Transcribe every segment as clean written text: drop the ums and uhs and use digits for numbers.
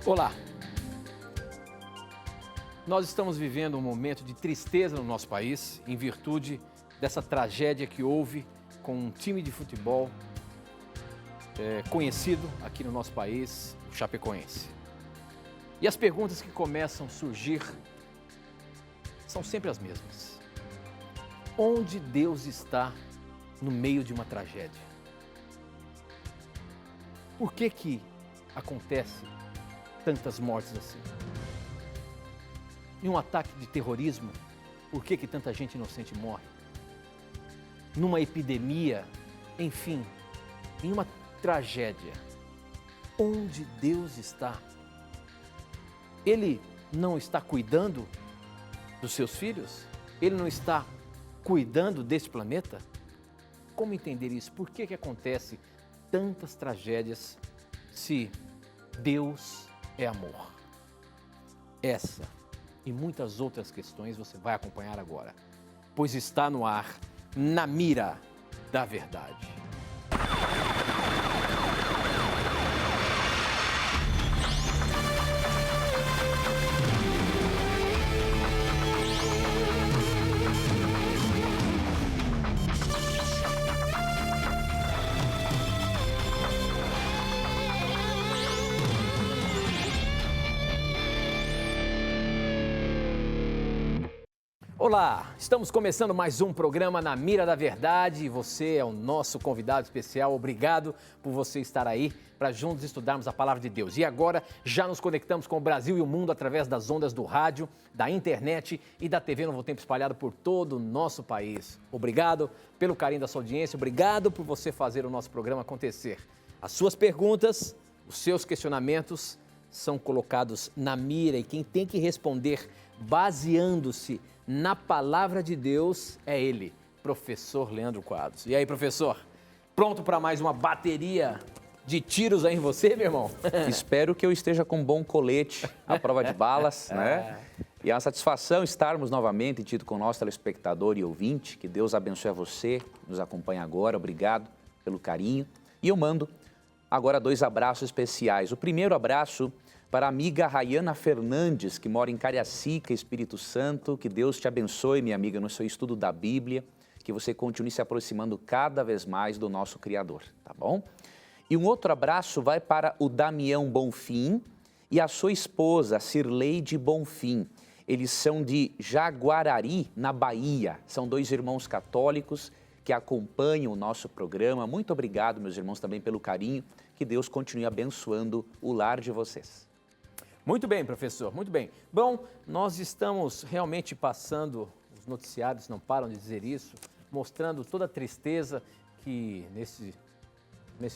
Olá! Nós estamos vivendo um momento de tristeza no nosso país em virtude dessa tragédia que houve com um time de futebol conhecido aqui no nosso país, o Chapecoense. E as perguntas que começam a surgir são sempre as mesmas. Onde Deus está no meio de uma tragédia? Por que acontece tantas mortes assim? Em um ataque de terrorismo, por que tanta gente inocente morre? Numa epidemia, enfim, em uma tragédia, onde Deus está? Ele não está cuidando dos seus filhos? Ele não está cuidando deste planeta? Como entender isso? Por que acontece tantas tragédias se Deus é amor? Essa e muitas outras questões você vai acompanhar agora, pois está no ar, Na Mira da Verdade. Olá, estamos começando mais um programa Na Mira da Verdade e você é o nosso convidado especial. Obrigado por você estar aí para juntos estudarmos a Palavra de Deus. E agora já nos conectamos com o Brasil e o mundo através das ondas do rádio, da internet e da TV Novo Tempo espalhado por todo o nosso país. Obrigado pelo carinho da sua audiência, obrigado por você fazer o nosso programa acontecer. As suas perguntas, os seus questionamentos são colocados na mira e quem tem que responder baseando-se na palavra de Deus é ele, professor Leandro Quadros. E aí, professor, pronto para mais uma bateria de tiros aí em você, meu irmão? Espero que eu esteja com um bom colete à prova de balas, né? E é uma satisfação estarmos novamente, tido com o nosso telespectador e ouvinte. Que Deus abençoe a você, que nos acompanha agora. Obrigado pelo carinho. E eu mando agora 2 abraços especiais. O primeiro abraço para a amiga Rayana Fernandes, que mora em Cariacica, Espírito Santo. Que Deus te abençoe, minha amiga, no seu estudo da Bíblia, que você continue se aproximando cada vez mais do nosso Criador, tá bom? E um outro abraço vai para o Damião Bonfim e a sua esposa, Cirleide Bonfim. Eles são de Jaguarari, na Bahia. São 2 irmãos católicos que acompanham o nosso programa. Muito obrigado, meus irmãos, também pelo carinho. Que Deus continue abençoando o lar de vocês. Muito bem, professor, muito bem. Bom, nós estamos realmente passando, os noticiários não param de dizer isso, mostrando toda a tristeza que nesses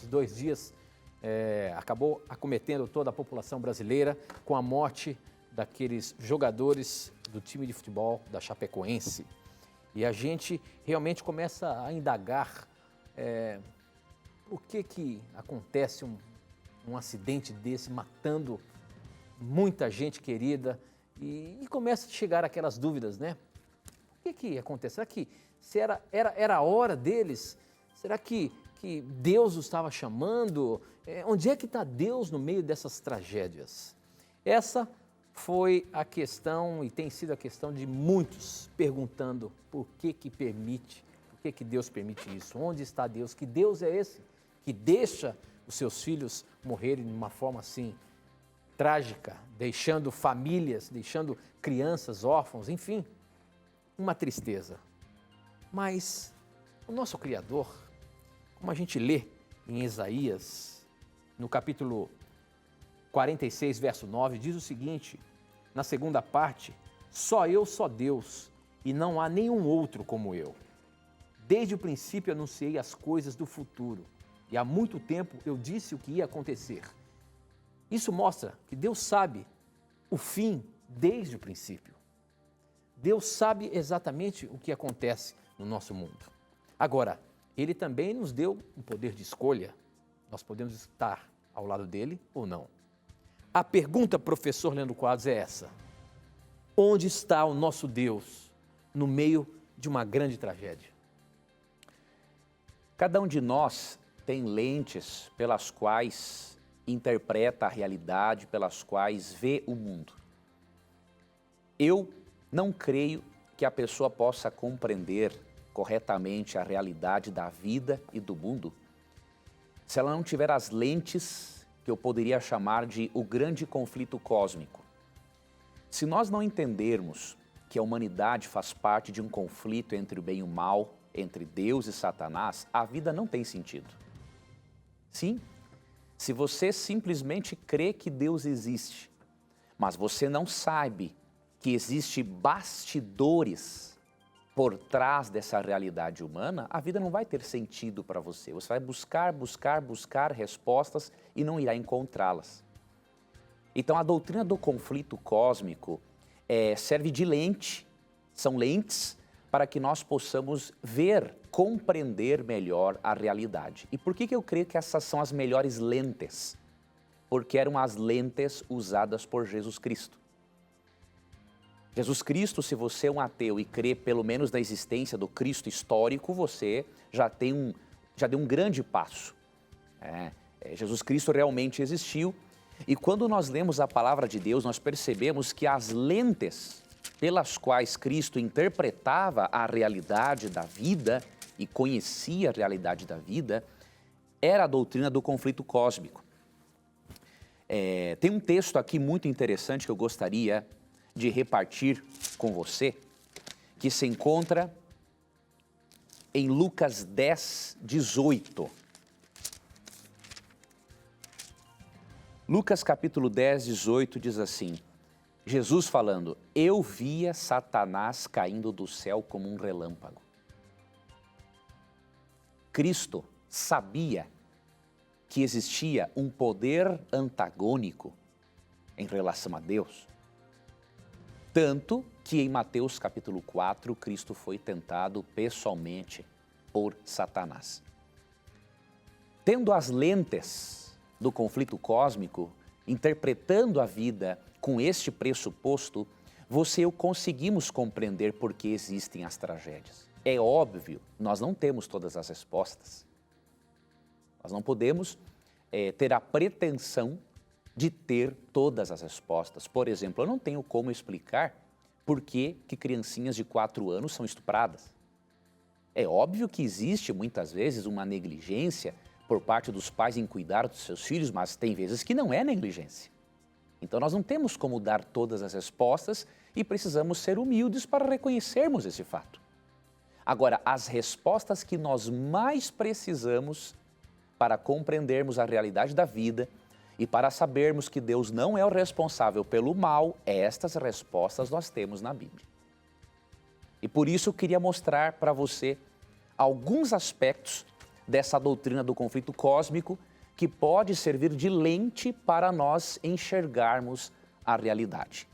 2 dias acabou acometendo toda a população brasileira com a morte daqueles jogadores do time de futebol da Chapecoense. E a gente realmente começa a indagar por que acontece um acidente desse matando muita gente querida e começa a chegar aquelas dúvidas, né? Por que acontece? Será que era a hora deles? Será que Deus os estava chamando? Onde é que está Deus no meio dessas tragédias? Essa foi a questão e tem sido a questão de muitos perguntando por que Deus permite isso? Onde está Deus? Que Deus é esse que deixa os seus filhos morrerem de uma forma assim trágica, deixando famílias, deixando crianças órfãos, enfim, uma tristeza. Mas o nosso Criador, como a gente lê em Isaías, no capítulo 46, verso 9, diz o seguinte, na segunda parte, só Deus, e não há nenhum outro como eu. Desde o princípio anunciei as coisas do futuro, e há muito tempo eu disse o que ia acontecer. Isso mostra que Deus sabe o fim desde o princípio. Deus sabe exatamente o que acontece no nosso mundo. Agora, Ele também nos deu um poder de escolha. Nós podemos estar ao lado dele ou não. A pergunta, professor Leandro Quadros, é essa. Onde está o nosso Deus no meio de uma grande tragédia? Cada um de nós tem lentes pelas quais interpreta a realidade pelas quais vê o mundo. Eu não creio que a pessoa possa compreender corretamente a realidade da vida e do mundo se ela não tiver as lentes que eu poderia chamar de o grande conflito cósmico. Se nós não entendermos que a humanidade faz parte de um conflito entre o bem e o mal, entre Deus e Satanás, a vida não tem sentido. Sim, se você simplesmente crê que Deus existe, mas você não sabe que existem bastidores por trás dessa realidade humana, a vida não vai ter sentido para você. Você vai buscar respostas e não irá encontrá-las. Então, a doutrina do conflito cósmico serve de lente, são lentes para que nós possamos ver, compreender melhor a realidade. E por que eu creio que essas são as melhores lentes? Porque eram as lentes usadas por Jesus Cristo. Jesus Cristo, se você é um ateu e crê pelo menos na existência do Cristo histórico, você já deu um grande passo. Jesus Cristo realmente existiu. E quando nós lemos a palavra de Deus, nós percebemos que as lentes pelas quais Cristo interpretava a realidade da vida e conhecia a realidade da vida, era a doutrina do conflito cósmico. Tem um texto aqui muito interessante que eu gostaria de repartir com você, que se encontra em Lucas 10, 18. Lucas capítulo 10, 18 diz assim, Jesus falando, eu via Satanás caindo do céu como um relâmpago. Cristo sabia que existia um poder antagônico em relação a Deus. Tanto que em Mateus capítulo 4, Cristo foi tentado pessoalmente por Satanás. Tendo as lentes do conflito cósmico, interpretando a vida com este pressuposto, você e eu conseguimos compreender por que existem as tragédias. É óbvio, nós não temos todas as respostas. Nós não podemos ter a pretensão de ter todas as respostas. Por exemplo, eu não tenho como explicar por que criancinhas de 4 anos são estupradas. É óbvio que existe muitas vezes uma negligência por parte dos pais em cuidar dos seus filhos, mas tem vezes que não é negligência. Então nós não temos como dar todas as respostas e precisamos ser humildes para reconhecermos esse fato. Agora, as respostas que nós mais precisamos para compreendermos a realidade da vida e para sabermos que Deus não é o responsável pelo mal, estas respostas nós temos na Bíblia. E por isso eu queria mostrar para você alguns aspectos dessa doutrina do conflito cósmico que pode servir de lente para nós enxergarmos a realidade.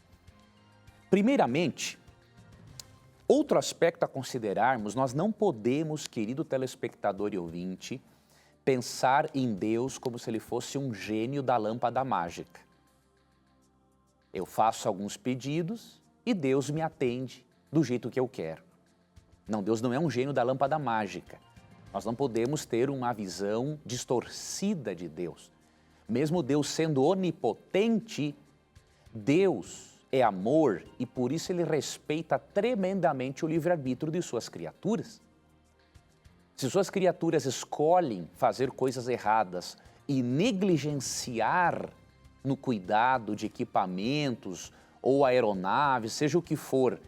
Primeiramente, outro aspecto a considerarmos, nós não podemos, querido telespectador e ouvinte, pensar em Deus como se ele fosse um gênio da lâmpada mágica. Eu faço alguns pedidos e Deus me atende do jeito que eu quero. Não, Deus não é um gênio da lâmpada mágica. Nós não podemos ter uma visão distorcida de Deus. Mesmo Deus sendo onipotente, Deus é amor e por isso ele respeita tremendamente o livre-arbítrio de suas criaturas. Se suas criaturas escolhem fazer coisas erradas e negligenciar no cuidado de equipamentos ou aeronaves, seja o que for,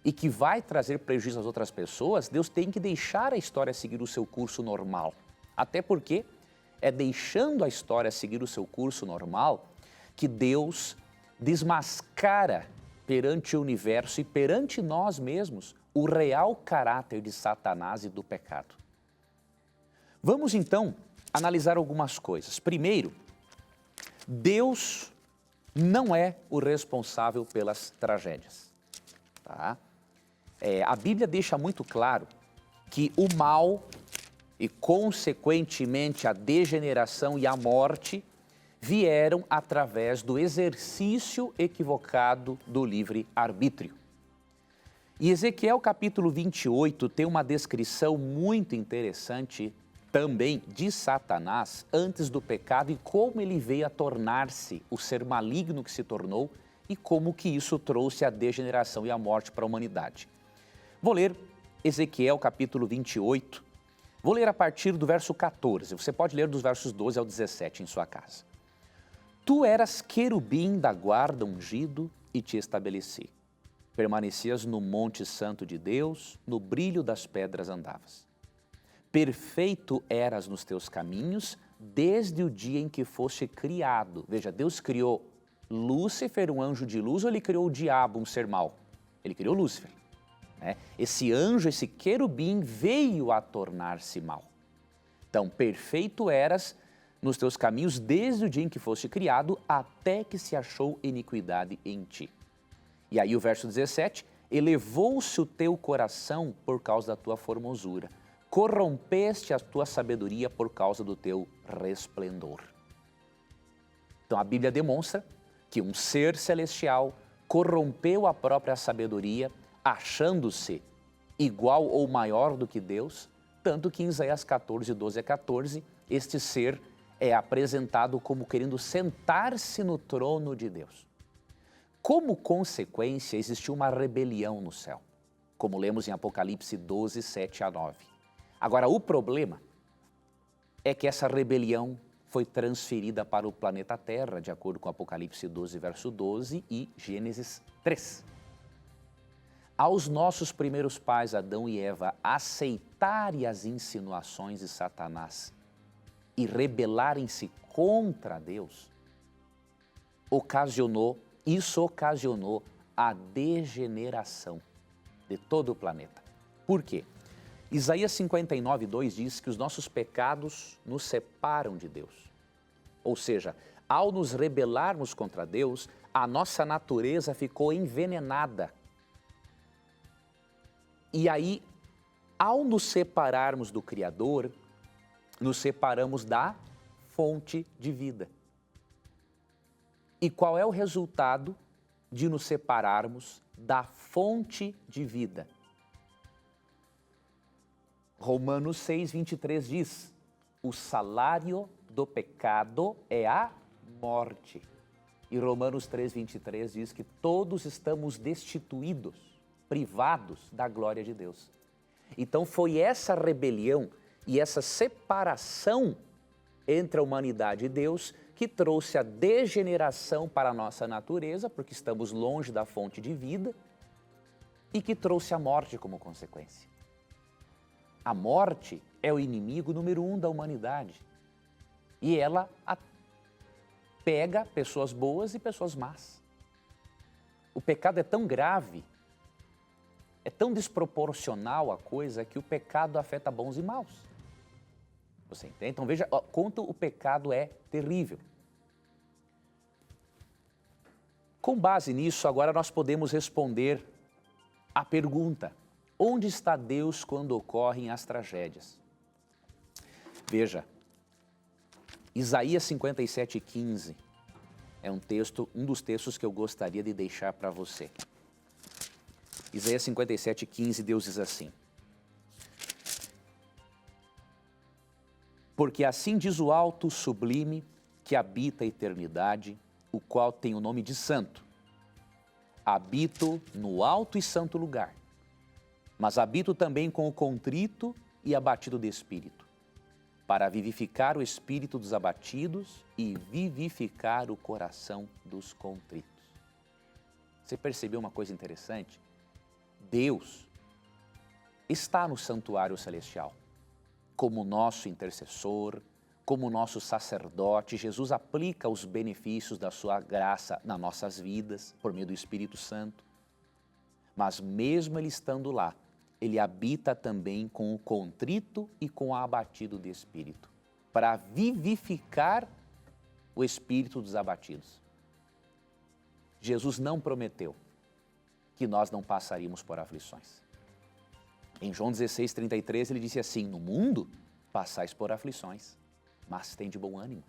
e que vai trazer prejuízo às outras pessoas, Deus tem que deixar a história seguir o seu curso normal. Até porque é deixando a história seguir o seu curso normal que Deus desmascara perante o universo e perante nós mesmos o real caráter de Satanás e do pecado. Vamos então analisar algumas coisas. Primeiro, Deus não é o responsável pelas tragédias. Tá? A Bíblia deixa muito claro que o mal e, consequentemente, a degeneração e a morte vieram através do exercício equivocado do livre-arbítrio. E Ezequiel capítulo 28 tem uma descrição muito interessante também de Satanás antes do pecado e como ele veio a tornar-se o ser maligno que se tornou e como que isso trouxe a degeneração e a morte para a humanidade. Vou ler Ezequiel capítulo 28, vou ler a partir do verso 14, você pode ler dos versos 12 ao 17 em sua casa. Tu eras querubim da guarda ungido e te estabeleci. Permanecias no monte santo de Deus, no brilho das pedras andavas. Perfeito eras nos teus caminhos, desde o dia em que foste criado. Veja, Deus criou Lúcifer, um anjo de luz, ou ele criou o diabo, um ser mau? Ele criou Lúcifer. Esse anjo, esse querubim, veio a tornar-se mau. Então, perfeito eras nos teus caminhos, desde o dia em que foste criado, até que se achou iniquidade em ti. E aí o verso 17, elevou-se o teu coração por causa da tua formosura, corrompeste a tua sabedoria por causa do teu resplendor. Então a Bíblia demonstra que um ser celestial corrompeu a própria sabedoria, achando-se igual ou maior do que Deus, tanto que em Isaías 14, 12 a 14, este ser é apresentado como querendo sentar-se no trono de Deus. Como consequência, existiu uma rebelião no céu, como lemos em Apocalipse 12, 7 a 9. Agora, o problema é que essa rebelião foi transferida para o planeta Terra, de acordo com Apocalipse 12, verso 12 e Gênesis 3. Aos nossos primeiros pais, Adão e Eva, aceitarem as insinuações de Satanás e rebelarem-se contra Deus, isso ocasionou a degeneração de todo o planeta. Por quê? Isaías 59, 2 diz que os nossos pecados nos separam de Deus. Ou seja, ao nos rebelarmos contra Deus, a nossa natureza ficou envenenada. E aí, ao nos separarmos do Criador, nos separamos da fonte de vida. E qual é o resultado de nos separarmos da fonte de vida? Romanos 6, 23 diz, o salário do pecado é a morte. E Romanos 3, 23 diz que todos estamos destituídos, privados da glória de Deus. Então foi essa rebelião e essa separação entre a humanidade e Deus que trouxe a degeneração para a nossa natureza, porque estamos longe da fonte de vida, e que trouxe a morte como consequência. A morte é o inimigo número 1 da humanidade. E ela pega pessoas boas e pessoas más. O pecado é tão grave, é tão desproporcional a coisa, que o pecado afeta bons e maus. Você entende? Então veja quanto o pecado é terrível. Com base nisso, agora nós podemos responder a pergunta: onde está Deus quando ocorrem as tragédias? Veja, Isaías 57:15 é um dos textos que eu gostaria de deixar para você. Isaías 57:15, Deus diz assim: porque assim diz o alto sublime que habita a eternidade, o qual tem o nome de santo. Habito no alto e santo lugar, mas habito também com o contrito e abatido de espírito, para vivificar o espírito dos abatidos e vivificar o coração dos contritos. Você percebeu uma coisa interessante? Deus está no santuário celestial, como nosso intercessor, como nosso sacerdote. Jesus aplica os benefícios da sua graça nas nossas vidas, por meio do Espírito Santo. Mas mesmo Ele estando lá, Ele habita também com o contrito e com o abatido de espírito, para vivificar o espírito dos abatidos. Jesus não prometeu que nós não passaríamos por aflições. Em João 16:33, ele disse assim: no mundo passais por aflições, mas tende bom ânimo,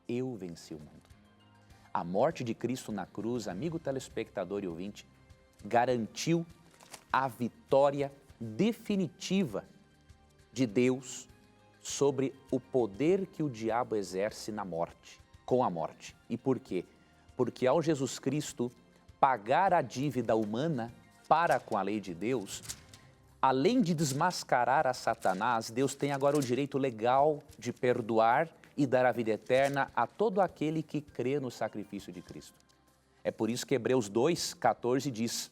eu venci o mundo. A morte de Cristo na cruz, amigo telespectador e ouvinte, garantiu a vitória definitiva de Deus sobre o poder que o diabo exerce na morte, com a morte. E por quê? Porque ao Jesus Cristo pagar a dívida humana para com a lei de Deus, além de desmascarar a Satanás, Deus tem agora o direito legal de perdoar e dar a vida eterna a todo aquele que crê no sacrifício de Cristo. É por isso que Hebreus 2:14 diz,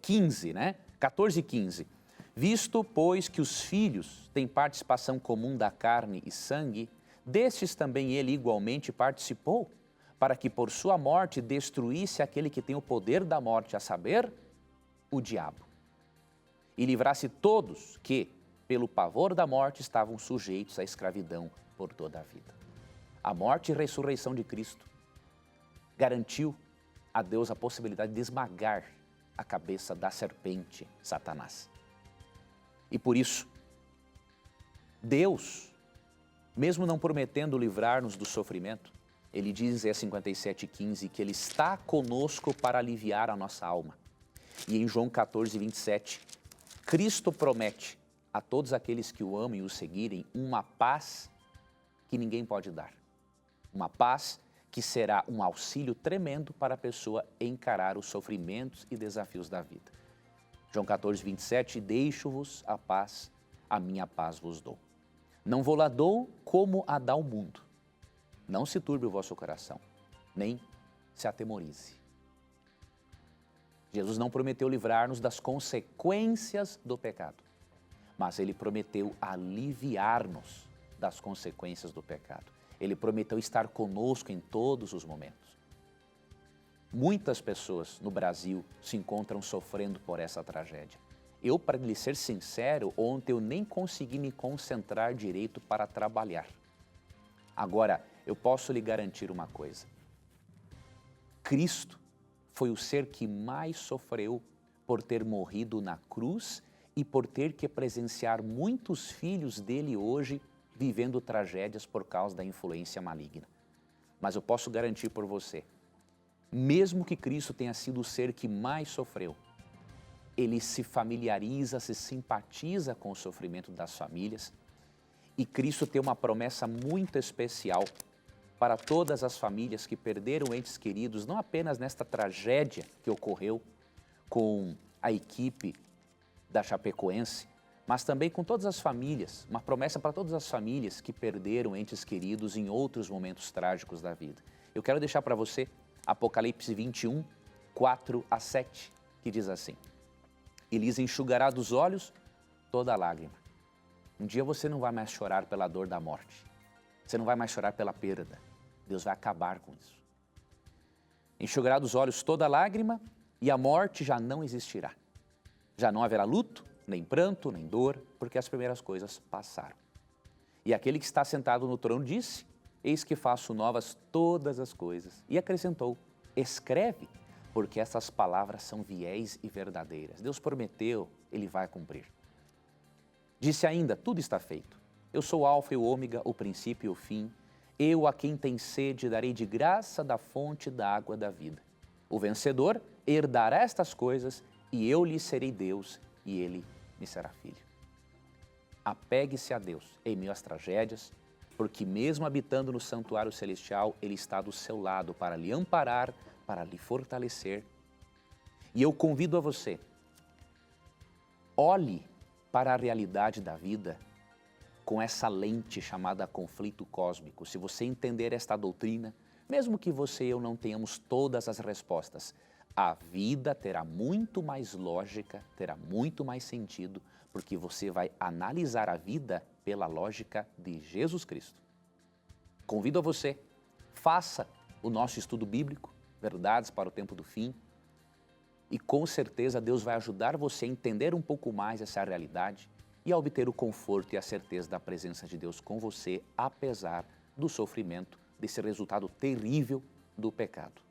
15, né? 14 e 15. Visto, pois, que os filhos têm participação comum da carne e sangue, destes também ele igualmente participou, para que por sua morte destruísse aquele que tem o poder da morte, a saber, o diabo, e livrasse todos que, pelo pavor da morte, estavam sujeitos à escravidão por toda a vida. A morte e ressurreição de Cristo garantiu a Deus a possibilidade de esmagar a cabeça da serpente, Satanás. E por isso, Deus, mesmo não prometendo livrar-nos do sofrimento, ele diz em Isaías 57:15 que ele está conosco para aliviar a nossa alma. E em João 14:27, Cristo promete a todos aqueles que o amam e o seguirem uma paz que ninguém pode dar. Uma paz que será um auxílio tremendo para a pessoa encarar os sofrimentos e desafios da vida. João 14:27, deixo-vos a paz, a minha paz vos dou. Não vou lá dou como a dá o mundo. Não se turbe o vosso coração, nem se atemorize. Jesus não prometeu livrar-nos das consequências do pecado, mas ele prometeu aliviar-nos das consequências do pecado. Ele prometeu estar conosco em todos os momentos. Muitas pessoas no Brasil se encontram sofrendo por essa tragédia. Eu, para lhe ser sincero, ontem eu nem consegui me concentrar direito para trabalhar. Agora, eu posso lhe garantir uma coisa. Cristo foi o ser que mais sofreu por ter morrido na cruz e por ter que presenciar muitos filhos dele hoje vivendo tragédias por causa da influência maligna. Mas eu posso garantir por você, mesmo que Cristo tenha sido o ser que mais sofreu, ele se familiariza, se simpatiza com o sofrimento das famílias, e Cristo tem uma promessa muito especial para todas as famílias que perderam entes queridos, não apenas nesta tragédia que ocorreu com a equipe da Chapecoense, mas também com todas as famílias, uma promessa para todas as famílias que perderam entes queridos em outros momentos trágicos da vida. Eu quero deixar para você Apocalipse 21, 4-7, que diz assim: e lhes enxugará dos olhos toda lágrima. Um dia você não vai mais chorar pela dor da morte, você não vai mais chorar pela perda, Deus vai acabar com isso. Enxugará dos olhos toda lágrima e a morte já não existirá. Já não haverá luto, nem pranto, nem dor, porque as primeiras coisas passaram. E aquele que está sentado no trono disse: eis que faço novas todas as coisas. E acrescentou: escreve, porque essas palavras são fiéis e verdadeiras. Deus prometeu, ele vai cumprir. Disse ainda: tudo está feito. Eu sou o alfa e o ômega, o princípio e o fim. Eu, a quem tem sede, darei de graça da fonte da água da vida. O vencedor herdará estas coisas, e eu lhe serei Deus, e ele me será filho. Apegue-se a Deus em meio às tragédias, porque mesmo habitando no santuário celestial, ele está do seu lado para lhe amparar, para lhe fortalecer. E eu convido a você, olhe para a realidade da vida com essa lente chamada conflito cósmico. Se você entender esta doutrina, mesmo que você e eu não tenhamos todas as respostas, a vida terá muito mais lógica, terá muito mais sentido, porque você vai analisar a vida pela lógica de Jesus Cristo. Convido a você, faça o nosso estudo bíblico, Verdades para o Tempo do Fim, e com certeza Deus vai ajudar você a entender um pouco mais essa realidade e a obter o conforto e a certeza da presença de Deus com você, apesar do sofrimento, desse resultado terrível do pecado.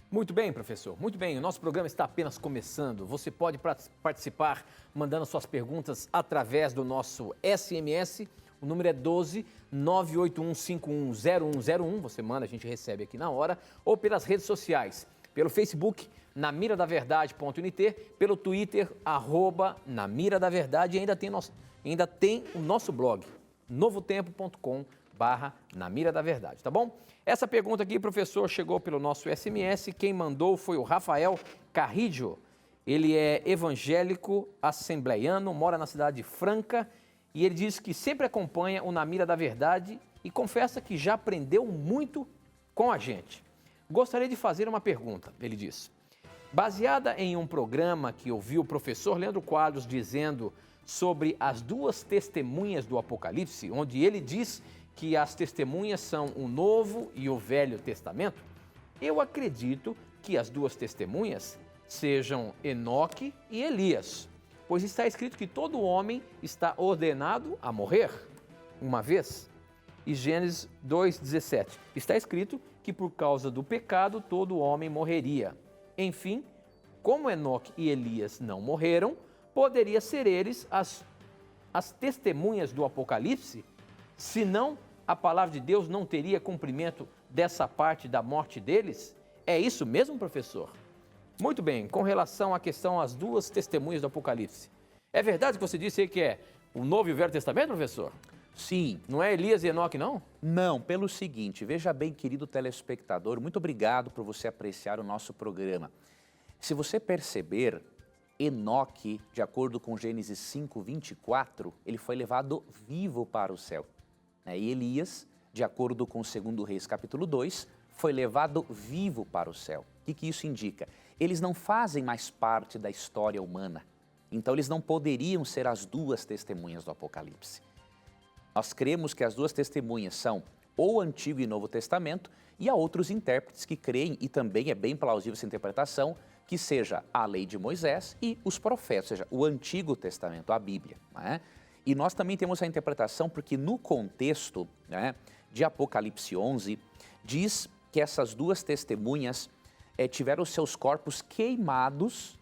Muito bem, professor. Muito bem. O nosso programa está apenas começando. Você pode participar mandando suas perguntas através do nosso SMS. O número é 12 981510101. Você manda, a gente recebe aqui na hora. Ou pelas redes sociais. pelo Facebook, namiradaverdade.nt, pelo Twitter, @namiradaverdade, e ainda tem o nosso blog, novotempo.com/namiradaverdade, tá bom? Essa pergunta aqui, professor, chegou pelo nosso SMS, quem mandou foi o Rafael Carrijo. Ele é evangélico, assembleiano, mora na cidade de Franca, e ele diz que sempre acompanha o Na Mira da Verdade e confessa que já aprendeu muito com a gente. Gostaria de fazer uma pergunta, ele diz. Baseada em um programa que ouviu o professor Leandro Quadros dizendo sobre as duas testemunhas do Apocalipse, onde ele diz que as testemunhas são o Novo e o Velho Testamento, eu acredito que as duas testemunhas sejam Enoque e Elias, pois está escrito que todo homem está ordenado a morrer uma vez. E Gênesis 2,17, está escrito que por causa do pecado todo homem morreria. Enfim, como Enoque e Elias não morreram, poderia ser eles as testemunhas do Apocalipse, senão a palavra de Deus não teria cumprimento dessa parte da morte deles? É isso mesmo, professor? Muito bem, com relação à questão às duas testemunhas do Apocalipse. É verdade que você disse aí que é o Novo e o Velho Testamento, professor? Sim. Não é Elias e Enoque, não? Não, pelo seguinte, veja bem, querido telespectador, muito obrigado por você apreciar o nosso programa. Se você perceber, Enoque, de acordo com Gênesis 5:24, ele foi levado vivo para o céu. E Elias, de acordo com 2 Reis capítulo 2, foi levado vivo para o céu. O que isso indica? Eles não fazem mais parte da história humana, então eles não poderiam ser as duas testemunhas do Apocalipse. Nós cremos que as duas testemunhas são o Antigo e Novo Testamento, e há outros intérpretes que creem, e também é bem plausível essa interpretação, que seja a lei de Moisés e os profetas, ou seja, o Antigo Testamento, a Bíblia. Né? E nós também temos a interpretação porque no contexto, né, de Apocalipse 11, diz que essas duas testemunhas tiveram seus corpos queimados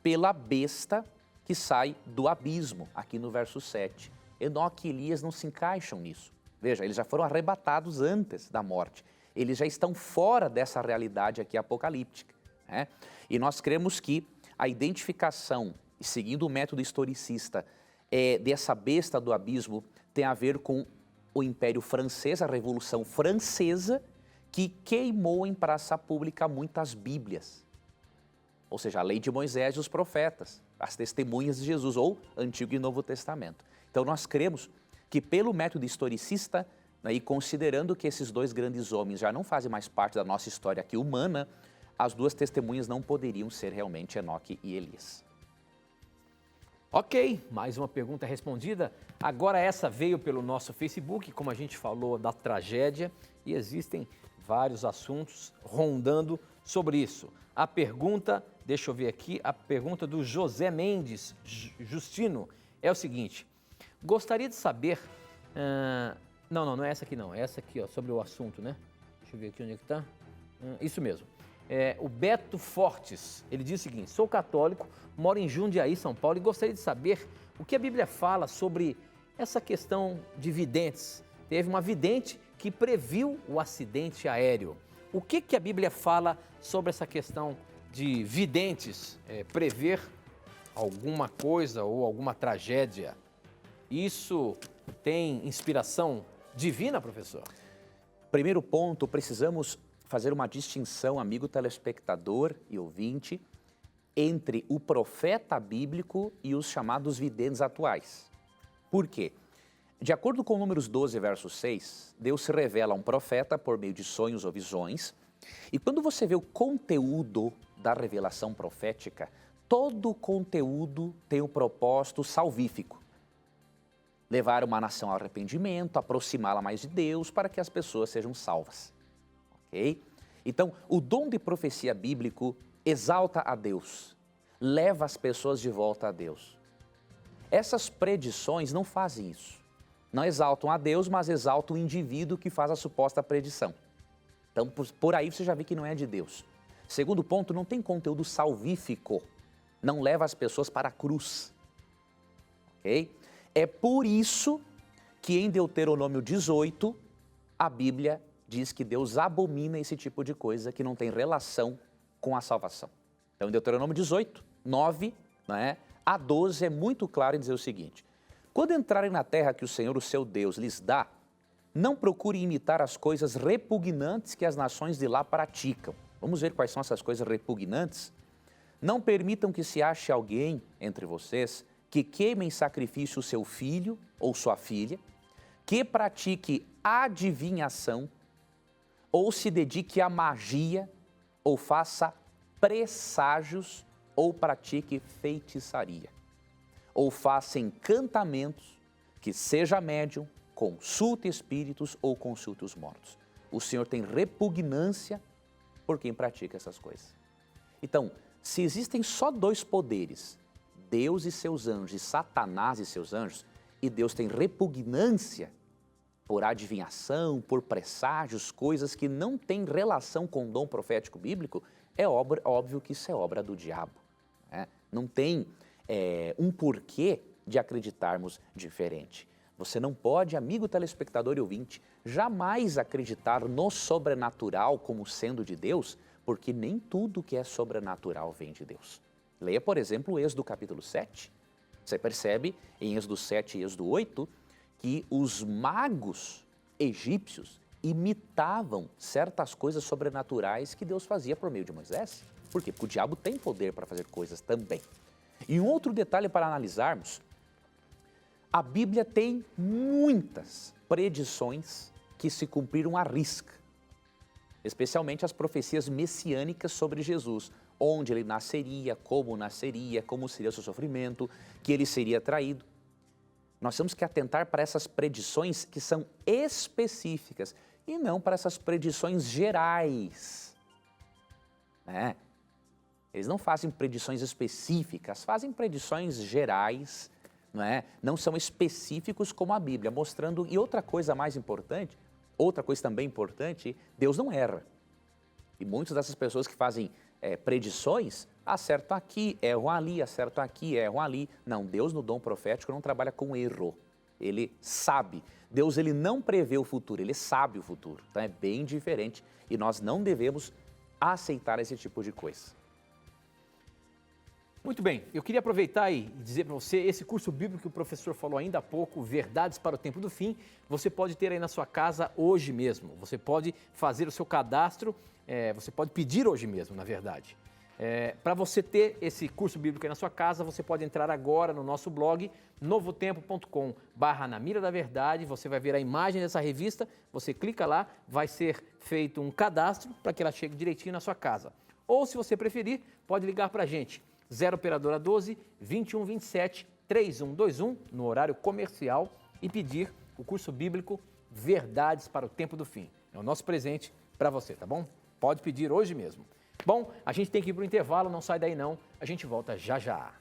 pela besta que sai do abismo, aqui no verso 7. Enoque e Elias não se encaixam nisso. Veja, eles já foram arrebatados antes da morte. Eles já estão fora dessa realidade aqui apocalíptica. Né? E nós cremos que a identificação, seguindo o método historicista, dessa besta do abismo tem a ver com o Império Francês, a Revolução Francesa, que queimou em praça pública muitas Bíblias. Ou seja, a lei de Moisés e os profetas, as testemunhas de Jesus, ou Antigo e Novo Testamento. Então nós cremos que pelo método historicista, né, e considerando que esses dois grandes homens já não fazem mais parte da nossa história aqui humana, as duas testemunhas não poderiam ser realmente Enoque e Elias. Ok, mais uma pergunta respondida. Agora essa veio pelo nosso Facebook, como a gente falou da tragédia, e existem vários assuntos rondando sobre isso. A pergunta, deixa eu ver aqui, a pergunta do José Mendes Justino é o seguinte: gostaria de saber... Não é essa aqui não, é essa aqui, ó, sobre o assunto, né? Deixa eu ver aqui onde é que tá. Isso mesmo. O Beto Fortes, ele diz o seguinte: sou católico, moro em Jundiaí, São Paulo, e gostaria de saber o que a Bíblia fala sobre essa questão de videntes. Teve uma vidente que previu o acidente aéreo. O que a Bíblia fala sobre essa questão de videntes prever alguma coisa ou alguma tragédia? Isso tem inspiração divina, professor? Primeiro ponto, precisamos fazer uma distinção, amigo telespectador e ouvinte, entre o profeta bíblico e os chamados videntes atuais. Por quê? De acordo com Números 12, verso 6, Deus se revela a um profeta por meio de sonhos ou visões, e quando você vê o conteúdo da revelação profética, todo o conteúdo tem um propósito salvífico. Levar uma nação ao arrependimento, aproximá-la mais de Deus, para que as pessoas sejam salvas. Okay? Então, o dom de profecia bíblico exalta a Deus, leva as pessoas de volta a Deus. Essas predições não fazem isso. Não exaltam a Deus, mas exaltam o indivíduo que faz a suposta predição. Então, por aí você já vê que não é de Deus. Segundo ponto, não tem conteúdo salvífico. Não leva as pessoas para a cruz. Ok? É por isso que em Deuteronômio 18, a Bíblia diz que Deus abomina esse tipo de coisa que não tem relação com a salvação. Então, em Deuteronômio 18, 9, a 12 é muito claro em dizer o seguinte: quando entrarem na terra que o Senhor, o seu Deus, lhes dá, não procure imitar as coisas repugnantes que as nações de lá praticam. Vamos ver quais são essas coisas repugnantes? Não permitam que se ache alguém entre vocês que queime em sacrifício o seu filho ou sua filha, que pratique adivinhação, ou se dedique à magia, ou faça presságios, ou pratique feitiçaria, ou faça encantamentos, que seja médium, consulte espíritos ou consulte os mortos. O Senhor tem repugnância por quem pratica essas coisas. Então, se existem só dois poderes, Deus e seus anjos e Satanás e seus anjos, e Deus tem repugnância por adivinhação, por presságios, coisas que não têm relação com o dom profético bíblico, é óbvio que isso é obra do diabo. Não tem um porquê de acreditarmos diferente. Você não pode, amigo telespectador e ouvinte, jamais acreditar no sobrenatural como sendo de Deus, porque nem tudo que é sobrenatural vem de Deus. Leia, por exemplo, o Êxodo capítulo 7. Você percebe em Êxodo 7 e Êxodo 8 que os magos egípcios imitavam certas coisas sobrenaturais que Deus fazia por meio de Moisés. Por quê? Porque o diabo tem poder para fazer coisas também. E um outro detalhe para analisarmos: a Bíblia tem muitas predições que se cumpriram à risca, especialmente as profecias messiânicas sobre Jesus, onde ele nasceria, como seria o seu sofrimento, que ele seria traído. Nós temos que atentar para essas predições que são específicas e não para essas predições gerais. Eles não fazem predições específicas, fazem predições gerais, não são específicos como a Bíblia, mostrando. E outra coisa mais importante, outra coisa também importante, Deus não erra. E muitas dessas pessoas que fazem predições, acertam aqui, erram ali, acertam aqui, erram ali. Não, Deus no dom profético não trabalha com erro. Ele sabe. Deus, ele não prevê o futuro, ele sabe o futuro. Então é bem diferente e nós não devemos aceitar esse tipo de coisa. Muito bem, eu queria aproveitar e dizer para você, esse curso bíblico que o professor falou ainda há pouco, Verdades para o Tempo do Fim, você pode ter aí na sua casa hoje mesmo. Você pode fazer o seu cadastro, você pode pedir hoje mesmo, na verdade. Para você ter esse curso bíblico aí na sua casa, você pode entrar agora no nosso blog, novotempo.com/Na Mira da Verdade, você vai ver a imagem dessa revista, você clica lá, vai ser feito um cadastro para que ela chegue direitinho na sua casa. Ou, se você preferir, pode ligar para a gente, 0 operadora 12 2127 3121, no horário comercial, e pedir o curso bíblico Verdades para o Tempo do Fim. É o nosso presente para você, tá bom? Pode pedir hoje mesmo. Bom, a gente tem que ir para o intervalo, não sai daí não, a gente volta já já.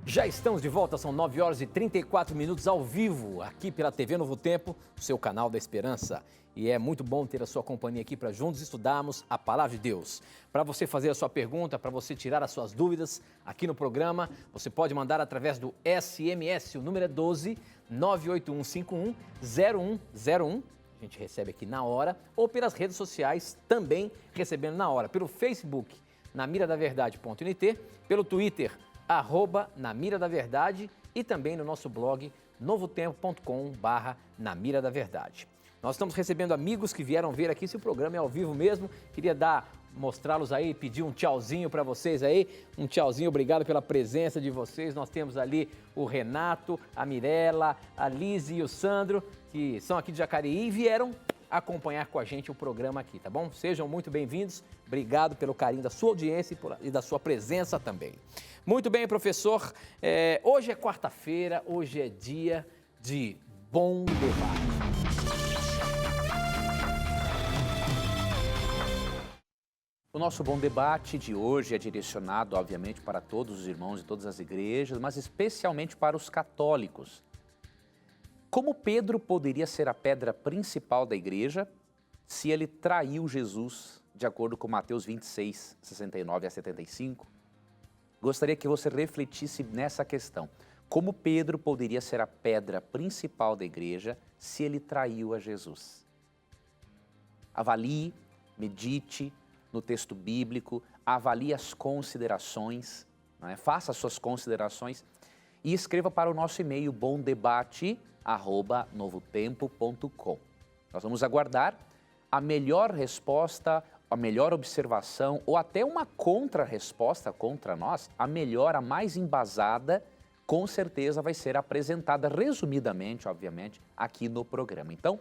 Já estamos de volta, são 9 horas e 34 minutos ao vivo, aqui pela TV Novo Tempo, o seu canal da Esperança. E é muito bom ter a sua companhia aqui para juntos estudarmos a Palavra de Deus. Para você fazer a sua pergunta, para você tirar as suas dúvidas aqui no programa, você pode mandar através do SMS, o número é 12 98151 0101. A gente recebe aqui na hora, ou pelas redes sociais, também recebendo na hora. Pelo Facebook, namiradaverdade.nt, pelo Twitter, @namiradaverdade, e também no nosso blog novotempo.com/Na Mira da Verdade. Nós estamos recebendo amigos que vieram ver aqui, se o programa é ao vivo mesmo. Queria mostrá-los aí, pedir um tchauzinho para vocês aí. Um tchauzinho, obrigado pela presença de vocês. Nós temos ali o Renato, a Mirella, a Lizy e o Sandro, que são aqui de Jacareí e vieram acompanhar com a gente o programa aqui, tá bom? Sejam muito bem-vindos. Obrigado pelo carinho da sua audiência e da sua presença também. Muito bem, professor. Hoje é quarta-feira, hoje é dia de bom debate. O nosso bom debate de hoje é direcionado, obviamente, para todos os irmãos de todas as igrejas, mas especialmente para os católicos. Como Pedro poderia ser a pedra principal da igreja se ele traiu Jesus de acordo com Mateus 26, 69 a 75, gostaria que você refletisse nessa questão. Como Pedro poderia ser a pedra principal da igreja se ele traiu a Jesus? Avalie, medite no texto bíblico, avalie as considerações, né? Faça as suas considerações e escreva para o nosso e-mail bomdebate@novotempo.com. Nós vamos aguardar a melhor resposta, a melhor observação ou até uma contra-resposta contra nós, a melhor, a mais embasada, com certeza vai ser apresentada resumidamente, obviamente, aqui no programa. Então,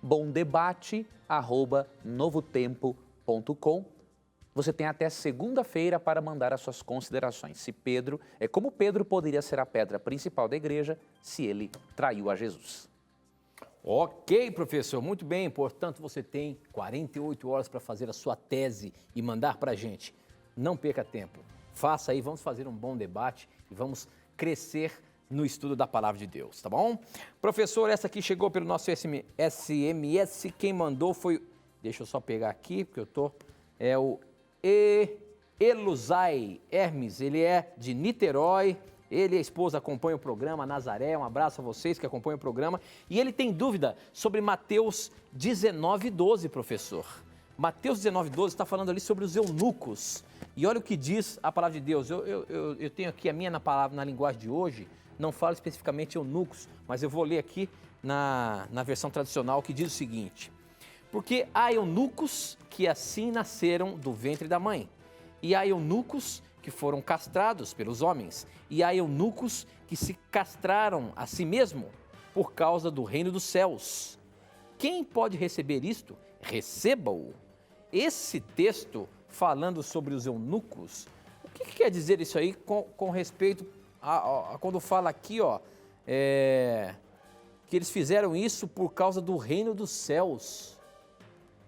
bomdebate@novotempo.com. Você tem até segunda-feira para mandar as suas considerações. Como Pedro poderia ser a pedra principal da igreja se ele traiu a Jesus? Ok, professor, muito bem. Portanto, você tem 48 horas para fazer a sua tese e mandar para a gente. Não perca tempo. Faça aí, vamos fazer um bom debate e vamos crescer no estudo da Palavra de Deus, tá bom? Professor, essa aqui chegou pelo nosso SMS. Quem mandou foi... Deixa eu só pegar aqui, porque eu tô... É o Eluzai Hermes, ele é de Niterói. Ele e a esposa acompanham o programa, Nazaré, um abraço a vocês que acompanham o programa. E ele tem dúvida sobre Mateus 19:12, professor. Mateus 19:12 está falando ali sobre os eunucos. E olha o que diz a palavra de Deus. Eu tenho aqui a minha palavra na linguagem de hoje, não fala especificamente eunucos, mas eu vou ler aqui na versão tradicional que diz o seguinte: porque há eunucos que assim nasceram do ventre da mãe, e há eunucos que foram castrados pelos homens, e há eunucos que se castraram a si mesmo por causa do reino dos céus. Quem pode receber isto? Receba-o. Esse texto, falando sobre os eunucos, o que quer dizer isso aí com respeito a quando fala aqui, que eles fizeram isso por causa do reino dos céus?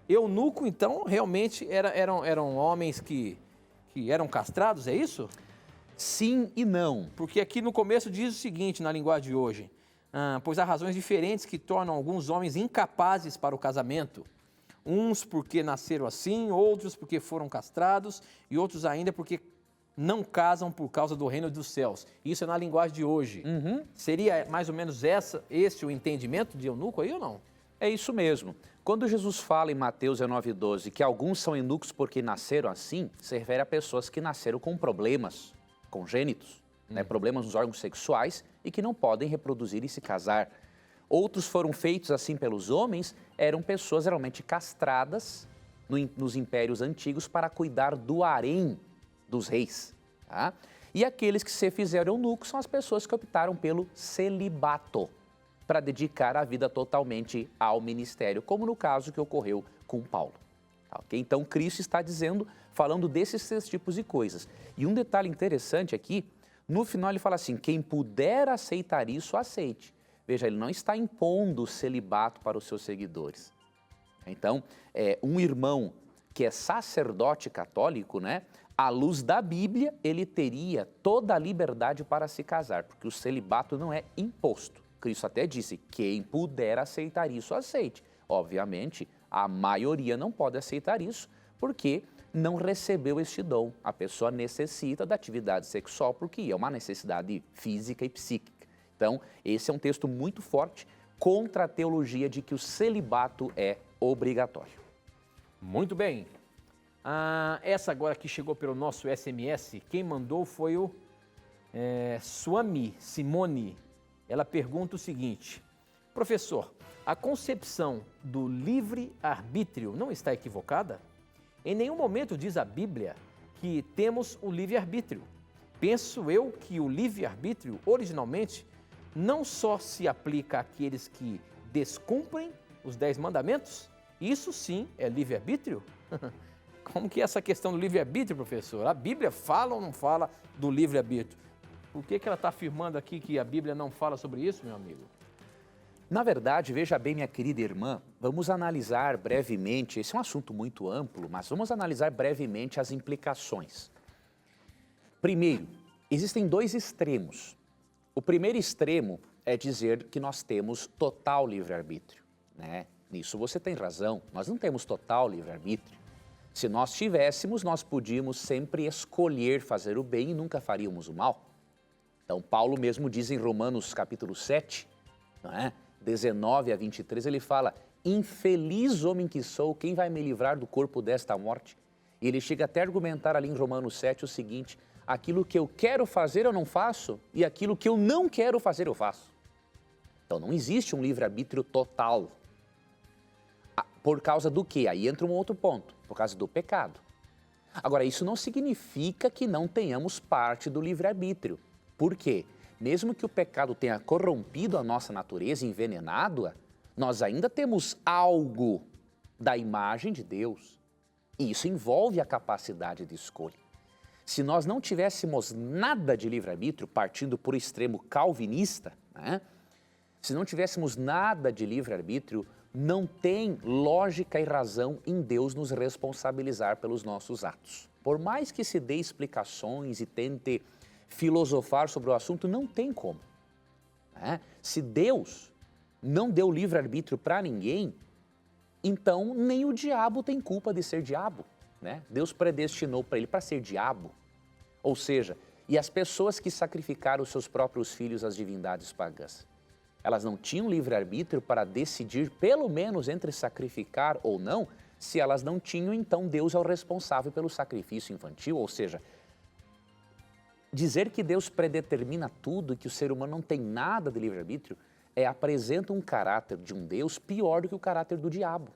Eunuco, então, realmente eram homens que eram castrados, é isso? Sim e não. Porque aqui no começo diz o seguinte, na linguagem de hoje: pois há razões diferentes que tornam alguns homens incapazes para o casamento. Uns porque nasceram assim, outros porque foram castrados e outros ainda porque não casam por causa do reino dos céus. Isso é na linguagem de hoje. Seria mais ou menos esse o entendimento de eunuco aí ou não? É isso mesmo. Quando Jesus fala em Mateus 19:12 que alguns são eunucos porque nasceram assim, se refere a pessoas que nasceram com problemas congênitos, problemas nos órgãos sexuais e que não podem reproduzir e se casar. Outros foram feitos assim pelos homens, eram pessoas geralmente castradas nos impérios antigos para cuidar do harém dos reis. Tá? E aqueles que se fizeram eunucos são as pessoas que optaram pelo celibato, para dedicar a vida totalmente ao ministério, como no caso que ocorreu com Paulo. Okay? Então, Cristo está falando desses três tipos de coisas. E um detalhe interessante aqui, no final ele fala assim, quem puder aceitar isso, aceite. Veja, ele não está impondo o celibato para os seus seguidores. Então, um irmão que é sacerdote católico, né, à luz da Bíblia, ele teria toda a liberdade para se casar, porque o celibato não é imposto. Cristo até disse, quem puder aceitar isso, aceite. Obviamente, a maioria não pode aceitar isso, porque não recebeu este dom. A pessoa necessita da atividade sexual, porque é uma necessidade física e psíquica. Então, esse é um texto muito forte contra a teologia de que o celibato é obrigatório. Muito bem. Essa agora que chegou pelo nosso SMS, quem mandou foi o Swami Simone. Ela pergunta o seguinte: professor, a concepção do livre-arbítrio não está equivocada? Em nenhum momento diz a Bíblia que temos o livre-arbítrio. Penso eu que o livre-arbítrio, originalmente, não só se aplica àqueles que descumprem os 10 mandamentos? Isso sim é livre-arbítrio? Como que é essa questão do livre-arbítrio, professor? A Bíblia fala ou não fala do livre-arbítrio? Por que ela está afirmando aqui que a Bíblia não fala sobre isso, meu amigo? Na verdade, veja bem, minha querida irmã, vamos analisar brevemente, esse é um assunto muito amplo, mas vamos analisar brevemente as implicações. Primeiro, existem 2 extremos. O primeiro extremo é dizer que nós temos total livre-arbítrio, né? Nisso você tem razão, nós não temos total livre-arbítrio. Se nós tivéssemos, nós podíamos sempre escolher fazer o bem e nunca faríamos o mal. Então, Paulo mesmo diz em Romanos capítulo 7, não é? 19 a 23, ele fala: infeliz homem que sou, quem vai me livrar do corpo desta morte? E ele chega até a argumentar ali em Romanos 7 o seguinte: aquilo que eu quero fazer eu não faço, e aquilo que eu não quero fazer eu faço. Então não existe um livre-arbítrio total. Por causa do quê? Aí entra um outro ponto, por causa do pecado. Agora, isso não significa que não tenhamos parte do livre-arbítrio. Por quê? Mesmo que o pecado tenha corrompido a nossa natureza, envenenado-a, nós ainda temos algo da imagem de Deus. E isso envolve a capacidade de escolha. Se nós não tivéssemos nada de livre-arbítrio, partindo por extremo calvinista, né? Se não tivéssemos nada de livre-arbítrio, não tem lógica e razão em Deus nos responsabilizar pelos nossos atos. Por mais que se dê explicações e tente filosofar sobre o assunto, não tem como, né? Se Deus não deu livre-arbítrio para ninguém, então nem o diabo tem culpa de ser diabo, né? Deus predestinou para ele para ser diabo. Ou seja, e as pessoas que sacrificaram os seus próprios filhos às divindades pagãs, elas não tinham livre-arbítrio para decidir, pelo menos entre sacrificar ou não. Se elas não tinham, então Deus é o responsável pelo sacrifício infantil. Ou seja, dizer que Deus predetermina tudo e que o ser humano não tem nada de livre-arbítrio apresenta um caráter de um Deus pior do que o caráter do diabo.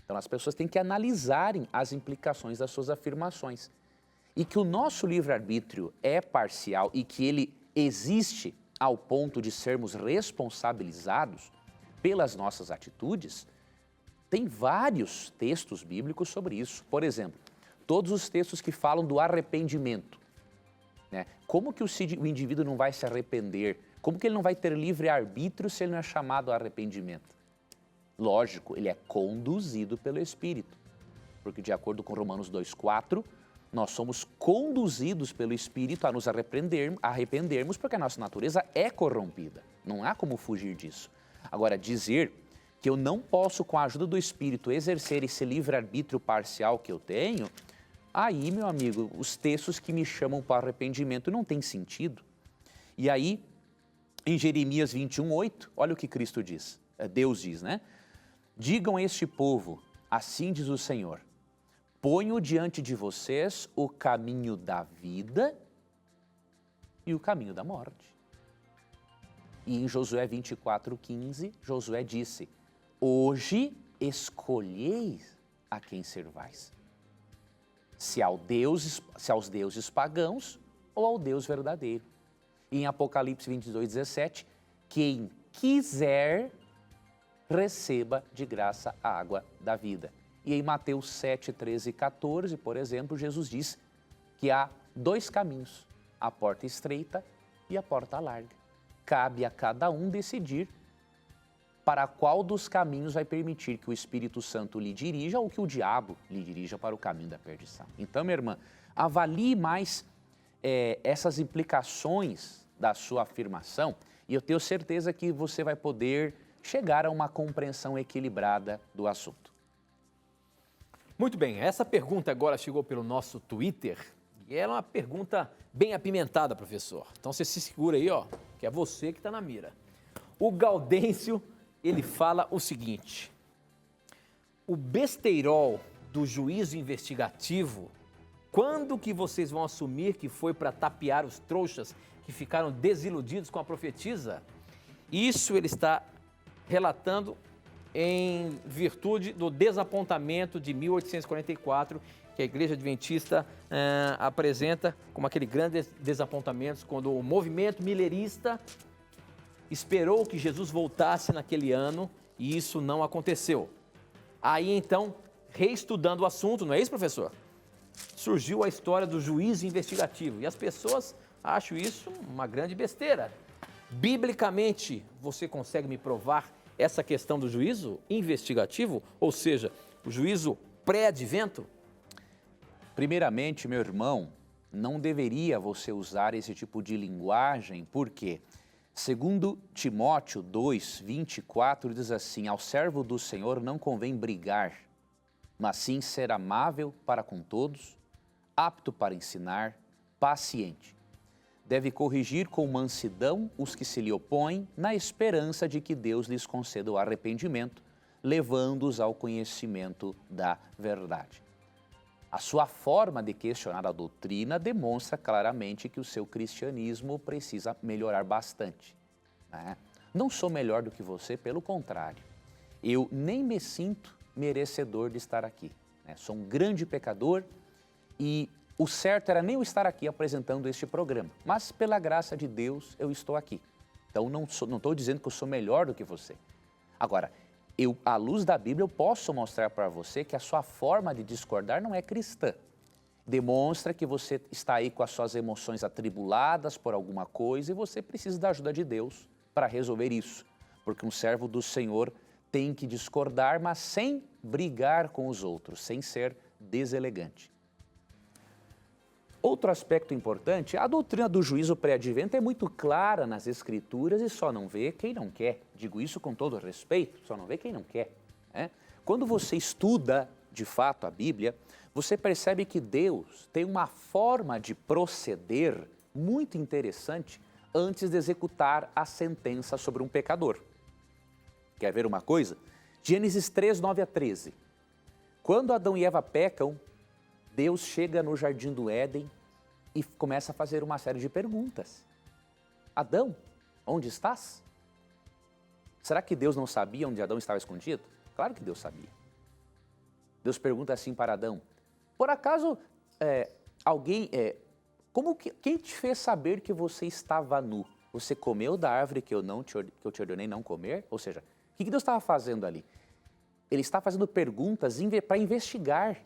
Então as pessoas têm que analisarem as implicações das suas afirmações. E que o nosso livre-arbítrio é parcial e que ele existe ao ponto de sermos responsabilizados pelas nossas atitudes, tem vários textos bíblicos sobre isso. Por exemplo, todos os textos que falam do arrependimento, né? Como que o indivíduo não vai se arrepender? Como que ele não vai ter livre-arbítrio se ele não é chamado a arrependimento? Lógico, ele é conduzido pelo Espírito, porque de acordo com Romanos 2,4, nós somos conduzidos pelo Espírito a nos arrependermos porque a nossa natureza é corrompida. Não há como fugir disso. Agora, dizer que eu não posso, com a ajuda do Espírito, exercer esse livre-arbítrio parcial que eu tenho, aí, meu amigo, os textos que me chamam para arrependimento não têm sentido. E aí, em Jeremias 21:8, olha o que Cristo diz, Deus diz, né? Digam a este povo, assim diz o Senhor: ponho diante de vocês o caminho da vida e o caminho da morte. E em Josué 24:15, Josué disse: hoje escolheis a quem servais, se aos deuses pagãos ou ao Deus verdadeiro. E em Apocalipse 22:17, quem quiser receba de graça a água da vida. E em Mateus 7, 13 e 14, por exemplo, Jesus diz que há dois caminhos, a porta estreita e a porta larga. Cabe a cada um decidir para qual dos caminhos vai permitir que o Espírito Santo lhe dirija ou que o diabo lhe dirija para o caminho da perdição. Então, minha irmã, avalie mais essas implicações da sua afirmação e eu tenho certeza que você vai poder chegar a uma compreensão equilibrada do assunto. Muito bem, essa pergunta agora chegou pelo nosso Twitter e ela é uma pergunta bem apimentada, professor. Então você se segura aí, ó, que é você que está na mira. O Gaudêncio, ele fala o seguinte: o besteirol do juízo investigativo, quando que vocês vão assumir que foi para tapear os trouxas que ficaram desiludidos com a profetisa? Isso ele está relatando em virtude do desapontamento de 1844, que a Igreja Adventista apresenta como aquele grande desapontamento quando o movimento millerista esperou que Jesus voltasse naquele ano e isso não aconteceu. Aí então, reestudando o assunto, não é isso, professor? Surgiu a história do juízo investigativo e as pessoas acham isso uma grande besteira. Biblicamente, você consegue me provar essa questão do juízo investigativo, ou seja, o juízo pré-advento? Primeiramente, meu irmão, não deveria você usar esse tipo de linguagem, porque, segundo Timóteo 2:24, diz assim: ao servo do Senhor não convém brigar, mas sim ser amável para com todos, apto para ensinar, paciente. Deve corrigir com mansidão os que se lhe opõem, na esperança de que Deus lhes conceda o arrependimento, levando-os ao conhecimento da verdade. A sua forma de questionar a doutrina demonstra claramente que o seu cristianismo precisa melhorar bastante, né? Não sou melhor do que você, pelo contrário. Eu nem me sinto merecedor de estar aqui, né? Sou um grande pecador e o certo era nem eu estar aqui apresentando este programa, mas pela graça de Deus eu estou aqui. Então não estou dizendo que eu sou melhor do que você. Agora, à luz da Bíblia, eu posso mostrar para você que a sua forma de discordar não é cristã. Demonstra que você está aí com as suas emoções atribuladas por alguma coisa e você precisa da ajuda de Deus para resolver isso. Porque um servo do Senhor tem que discordar, mas sem brigar com os outros, sem ser deselegante. Outro aspecto importante, a doutrina do juízo pré-advento é muito clara nas Escrituras e só não vê quem não quer. Digo isso com todo respeito, só não vê quem não quer, né? Quando você estuda, de fato, a Bíblia, você percebe que Deus tem uma forma de proceder muito interessante antes de executar a sentença sobre um pecador. Quer ver uma coisa? Gênesis 3, 9 a 13. Quando Adão e Eva pecam, Deus chega no jardim do Éden e começa a fazer uma série de perguntas. Adão, onde estás? Será que Deus não sabia onde Adão estava escondido? Claro que Deus sabia. Deus pergunta assim para Adão, por acaso quem te fez saber que você estava nu? Você comeu da árvore que eu te ordenei não comer? Ou seja, o que Deus estava fazendo ali? Ele está fazendo perguntas para investigar.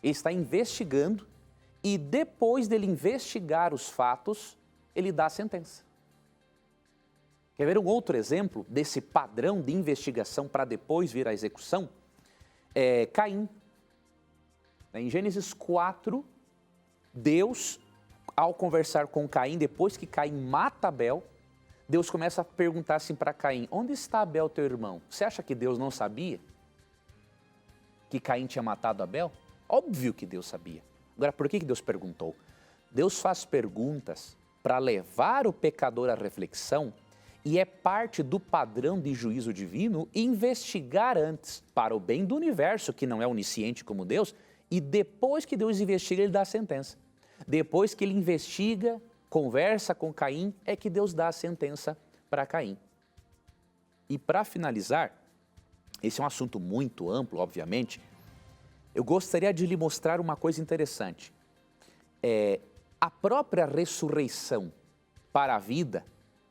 Ele está investigando e depois dele investigar os fatos, ele dá a sentença. Quer ver um outro exemplo desse padrão de investigação para depois vir à execução? Caim. Em Gênesis 4, Deus, ao conversar com Caim, depois que Caim mata Abel, Deus começa a perguntar assim para Caim, onde está Abel, teu irmão? Você acha que Deus não sabia que Caim tinha matado Abel? Óbvio que Deus sabia. Agora, por que Deus perguntou? Deus faz perguntas para levar o pecador à reflexão e é parte do padrão de juízo divino investigar antes para o bem do universo, que não é onisciente como Deus, e depois que Deus investiga, ele dá a sentença. Depois que ele investiga, conversa com Caim, é que Deus dá a sentença para Caim. E para finalizar, esse é um assunto muito amplo, obviamente, eu gostaria de lhe mostrar uma coisa interessante. A própria ressurreição para a vida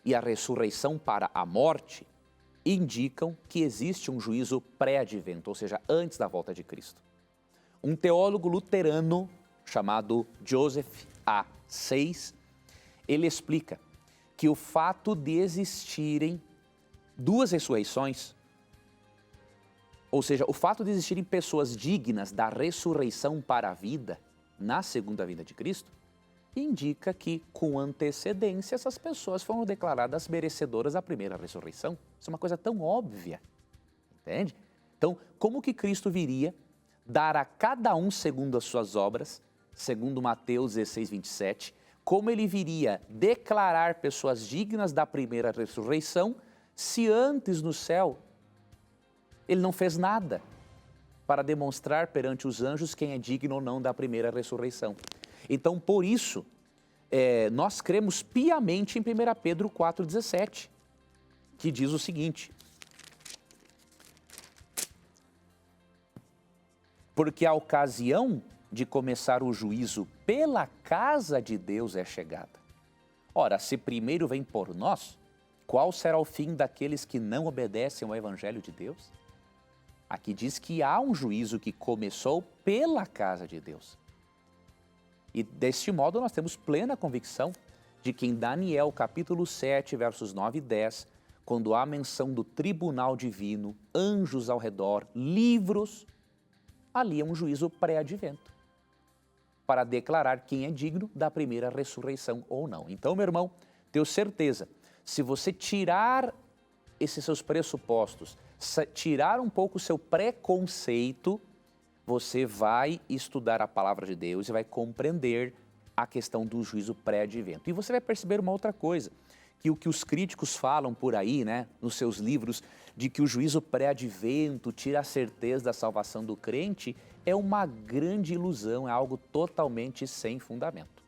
e a ressurreição para a morte indicam que existe um juízo pré-advento, ou seja, antes da volta de Cristo. Um teólogo luterano chamado Joseph A. Seyss, ele explica que o fato de existirem duas ressurreições, ou seja, o fato de existirem pessoas dignas da ressurreição para a vida na segunda vinda de Cristo, indica que, com antecedência, essas pessoas foram declaradas merecedoras da primeira ressurreição. Isso é uma coisa tão óbvia, entende? Então, como que Cristo viria dar a cada um segundo as suas obras, segundo Mateus 16, 27, como ele viria declarar pessoas dignas da primeira ressurreição, se antes no céu ele não fez nada para demonstrar perante os anjos quem é digno ou não da primeira ressurreição. Então, por isso, nós cremos piamente em 1 Pedro 4,17, que diz o seguinte, porque a ocasião de começar o juízo pela casa de Deus é chegada. Ora, se primeiro vem por nós, qual será o fim daqueles que não obedecem ao Evangelho de Deus? Aqui diz que há um juízo que começou pela casa de Deus. E deste modo nós temos plena convicção de que em Daniel capítulo 7, versos 9 e 10, quando há menção do tribunal divino, anjos ao redor, livros, ali é um juízo pré-advento, para declarar quem é digno da primeira ressurreição ou não. Então, meu irmão, tenho certeza, se você tirar esses seus pressupostos, tirar um pouco o seu preconceito você vai estudar a palavra de Deus e vai compreender a questão do juízo pré-advento. E você vai perceber uma outra coisa, que o que os críticos falam por aí, né, nos seus livros, de que o juízo pré-advento tira a certeza da salvação do crente, é uma grande ilusão, é algo totalmente sem fundamento.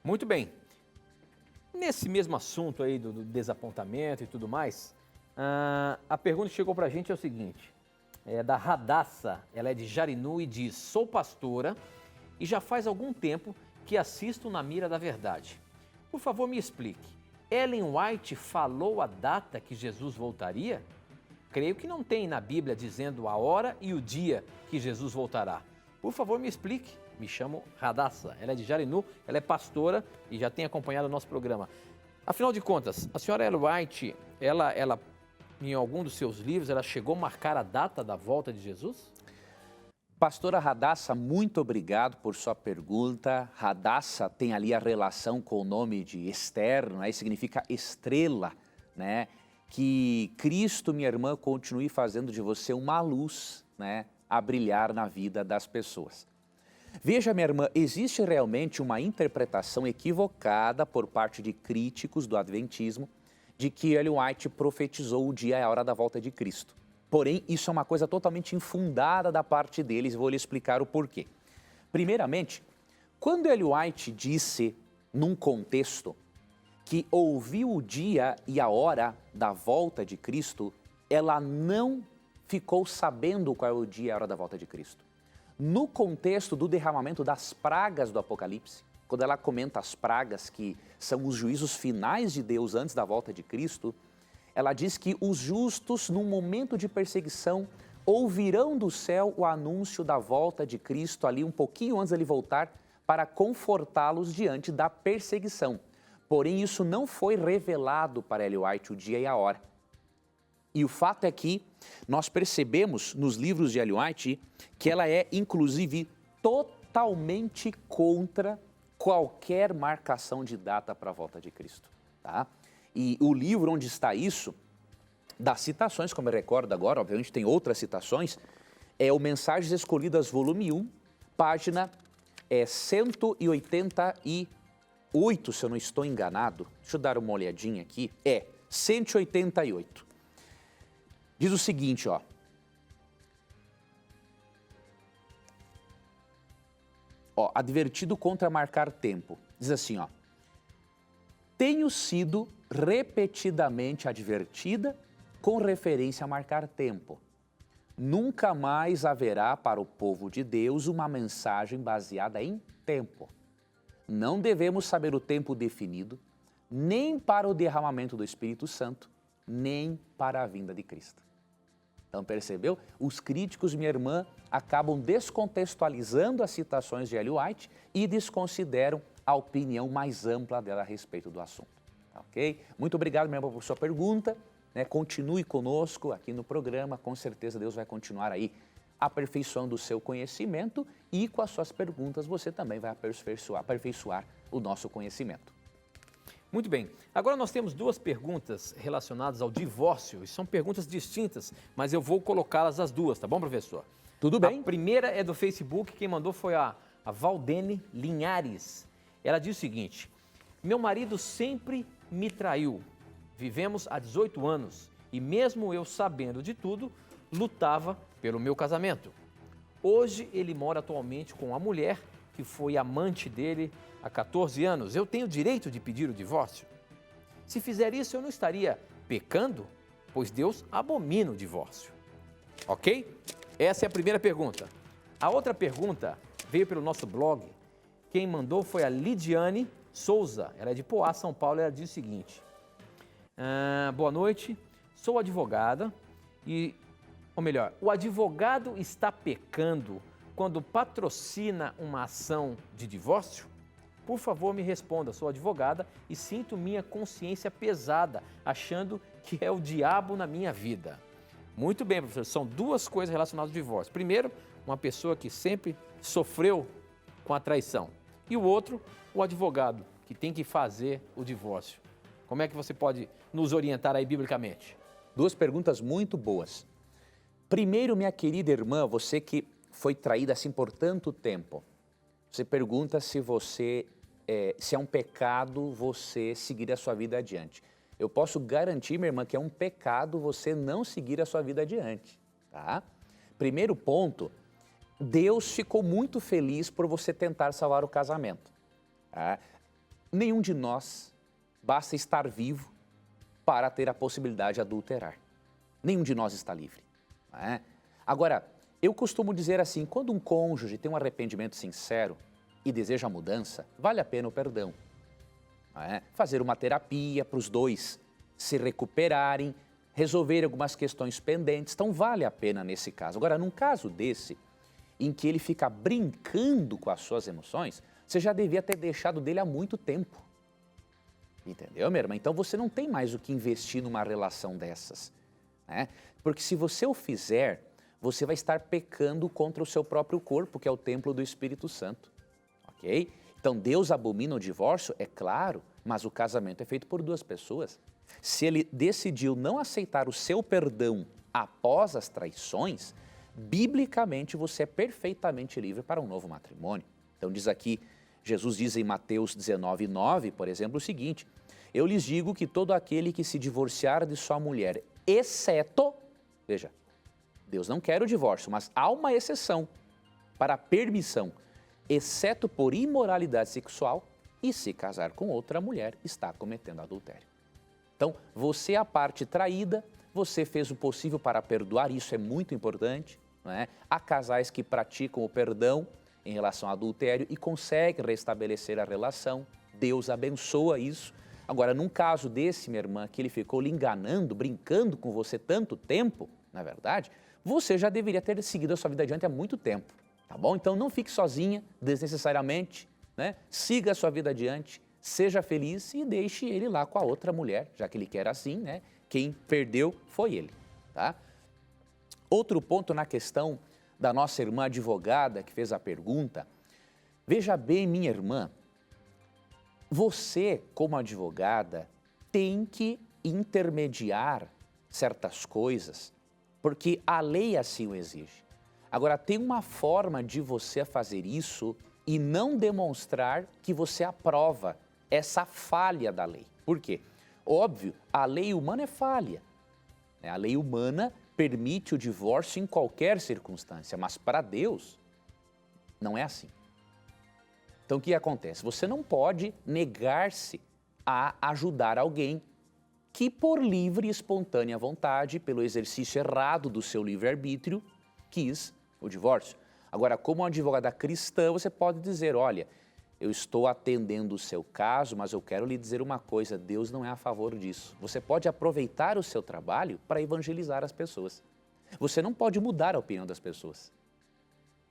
Muito bem. Nesse mesmo assunto aí do desapontamento e tudo mais, a pergunta que chegou para a gente é o seguinte, é da Radassa, ela é de Jarinu e diz: sou pastora e já faz algum tempo que assisto Na Mira da Verdade. Por favor, me explique. Ellen White falou a data que Jesus voltaria? Creio que não tem na Bíblia dizendo a hora e o dia que Jesus voltará. Por favor, me explique. Me chamo Radassa, ela é de Jarinu, ela é pastora e já tem acompanhado o nosso programa. Afinal de contas, a senhora Ellen White, ela em algum dos seus livros, ela chegou a marcar a data da volta de Jesus? Pastora Radassa, muito obrigado por sua pergunta. Radassa tem ali a relação com o nome de Esther, né? Significa estrela, né? Que Cristo, minha irmã, continue fazendo de você uma luz, né? A brilhar na vida das pessoas. Veja, minha irmã, existe realmente uma interpretação equivocada por parte de críticos do Adventismo de que Ellen White profetizou o dia e a hora da volta de Cristo. Porém, isso é uma coisa totalmente infundada da parte deles, vou lhe explicar o porquê. Primeiramente, quando Ellen White disse, num contexto, que ouviu o dia e a hora da volta de Cristo, ela não ficou sabendo qual é o dia e a hora da volta de Cristo. No contexto do derramamento das pragas do Apocalipse, quando ela comenta as pragas que são os juízos finais de Deus antes da volta de Cristo, ela diz que os justos, num momento de perseguição, ouvirão do céu o anúncio da volta de Cristo ali um pouquinho antes dele voltar para confortá-los diante da perseguição. Porém, isso não foi revelado para Ellen White o dia e a hora. E o fato é que nós percebemos nos livros de Ellen White que ela é, inclusive, totalmente contra qualquer marcação de data para a volta de Cristo. Tá? E o livro onde está isso, das citações, como eu recordo agora, obviamente tem outras citações, é o Mensagens Escolhidas, volume 1, página 188, se eu não estou enganado. Deixa eu dar uma olhadinha aqui. 188. Diz o seguinte, ó. Advertido contra marcar tempo. Diz assim, ó. Tenho sido repetidamente advertida com referência a marcar tempo. Nunca mais haverá para o povo de Deus uma mensagem baseada em tempo. Não devemos saber o tempo definido, nem para o derramamento do Espírito Santo, nem para a vinda de Cristo. Então, percebeu? Os críticos, minha irmã, acabam descontextualizando as citações de Ellen White e desconsideram a opinião mais ampla dela a respeito do assunto. Ok? Muito obrigado, minha irmã, por sua pergunta. Continue conosco aqui no programa, com certeza Deus vai continuar aí aperfeiçoando o seu conhecimento e com as suas perguntas você também vai aperfeiçoar o nosso conhecimento. Muito bem. Agora nós temos duas perguntas relacionadas ao divórcio. E são perguntas distintas, mas eu vou colocá-las as duas, tá bom, professor? Tudo bem. A primeira é do Facebook, quem mandou foi a Valdene Linhares. Ela diz o seguinte: meu marido sempre me traiu. Vivemos há 18 anos e mesmo eu sabendo de tudo, lutava pelo meu casamento. Hoje ele mora atualmente com a mulher que foi amante dele há 14 anos. Eu tenho direito de pedir o divórcio? Se fizer isso, eu não estaria pecando, pois Deus abomina o divórcio. Ok? Essa é a primeira pergunta. A outra pergunta veio pelo nosso blog. Quem mandou foi a Lidiane Souza. Ela é de Poá, São Paulo. Ela diz o seguinte: boa noite, sou advogada o advogado está pecando quando patrocina uma ação de divórcio? Por favor, me responda, sou advogada e sinto minha consciência pesada, achando que é o diabo na minha vida. Muito bem, professor, são duas coisas relacionadas ao divórcio. Primeiro, uma pessoa que sempre sofreu com a traição. E o outro, o advogado, que tem que fazer o divórcio. Como é que você pode nos orientar aí biblicamente? Duas perguntas muito boas. Primeiro, minha querida irmã, você que foi traída assim por tanto tempo, você pergunta se se é um pecado você seguir a sua vida adiante. Eu posso garantir, minha irmã, que é um pecado você não seguir a sua vida adiante, tá? Primeiro ponto, Deus ficou muito feliz por você tentar salvar o casamento. Tá? Nenhum de nós basta estar vivo para ter a possibilidade de adulterar. Nenhum de nós está livre. Né? Agora, eu costumo dizer assim, quando um cônjuge tem um arrependimento sincero e deseja mudança, vale a pena o perdão. Né? Fazer uma terapia para os dois se recuperarem, resolver algumas questões pendentes, então vale a pena nesse caso. Agora, num caso desse, em que ele fica brincando com as suas emoções, você já devia ter deixado dele há muito tempo. Entendeu, minha irmã? Então você não tem mais o que investir numa relação dessas. Né? Porque se você o fizer, você vai estar pecando contra o seu próprio corpo, que é o templo do Espírito Santo. Ok? Então Deus abomina o divórcio, é claro, mas o casamento é feito por duas pessoas. Se ele decidiu não aceitar o seu perdão após as traições, biblicamente você é perfeitamente livre para um novo matrimônio. Então diz aqui, Jesus diz em Mateus 19:9, por exemplo, o seguinte: eu lhes digo que todo aquele que se divorciar de sua mulher, exceto, veja, Deus não quer o divórcio, mas há uma exceção para a permissão, exceto por imoralidade sexual, e se casar com outra mulher, está cometendo adultério. Então, você é a parte traída, você fez o possível para perdoar, isso é muito importante. Não é? Há casais que praticam o perdão em relação ao adultério e conseguem restabelecer a relação, Deus abençoa isso. Agora, num caso desse, minha irmã, que ele ficou lhe enganando, brincando com você tanto tempo, na verdade, você já deveria ter seguido a sua vida adiante há muito tempo, tá bom? Então não fique sozinha, desnecessariamente, né? Siga a sua vida adiante, seja feliz e deixe ele lá com a outra mulher, já que ele quer assim, né? Quem perdeu foi ele, tá? Outro ponto na questão da nossa irmã advogada que fez a pergunta, veja bem, minha irmã, você, como advogada, tem que intermediar certas coisas, porque a lei assim o exige. Agora, tem uma forma de você fazer isso e não demonstrar que você aprova essa falha da lei. Por quê? Óbvio, a lei humana é falha. A lei humana permite o divórcio em qualquer circunstância, mas para Deus não é assim. Então o que acontece? Você não pode negar-se a ajudar alguém que por livre e espontânea vontade, pelo exercício errado do seu livre-arbítrio, quis o divórcio. Agora, como advogada cristã, você pode dizer, olha, eu estou atendendo o seu caso, mas eu quero lhe dizer uma coisa, Deus não é a favor disso. Você pode aproveitar o seu trabalho para evangelizar as pessoas. Você não pode mudar a opinião das pessoas.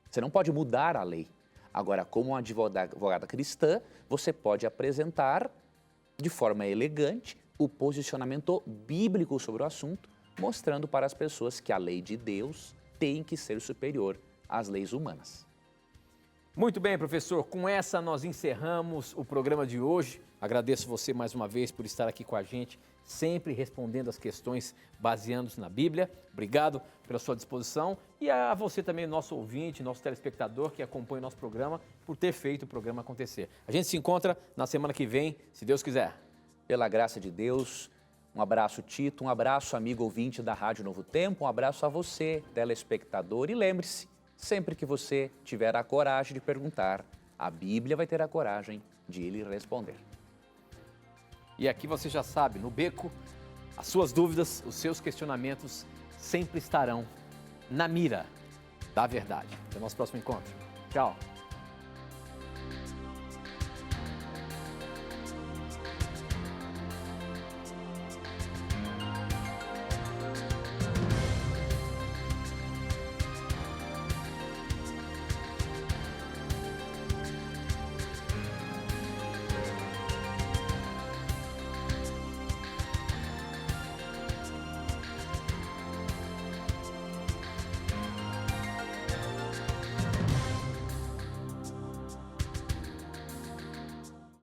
Você não pode mudar a lei. Agora, como uma advogada cristã, você pode apresentar de forma elegante o posicionamento bíblico sobre o assunto, mostrando para as pessoas que a lei de Deus tem que ser superior às leis humanas. Muito bem, professor. Com essa nós encerramos o programa de hoje. Agradeço você mais uma vez por estar aqui com a gente, sempre respondendo as questões baseando-se na Bíblia. Obrigado pela sua disposição e a você também, nosso ouvinte, nosso telespectador que acompanha o nosso programa, por ter feito o programa acontecer. A gente se encontra na semana que vem, se Deus quiser. Pela graça de Deus, um abraço, Tito, um abraço, amigo ouvinte da Rádio Novo Tempo, um abraço a você, telespectador, e lembre-se, sempre que você tiver a coragem de perguntar, a Bíblia vai ter a coragem de lhe responder. E aqui você já sabe, no Beco, as suas dúvidas, os seus questionamentos sempre estarão na mira da verdade. Até o nosso próximo encontro. Tchau.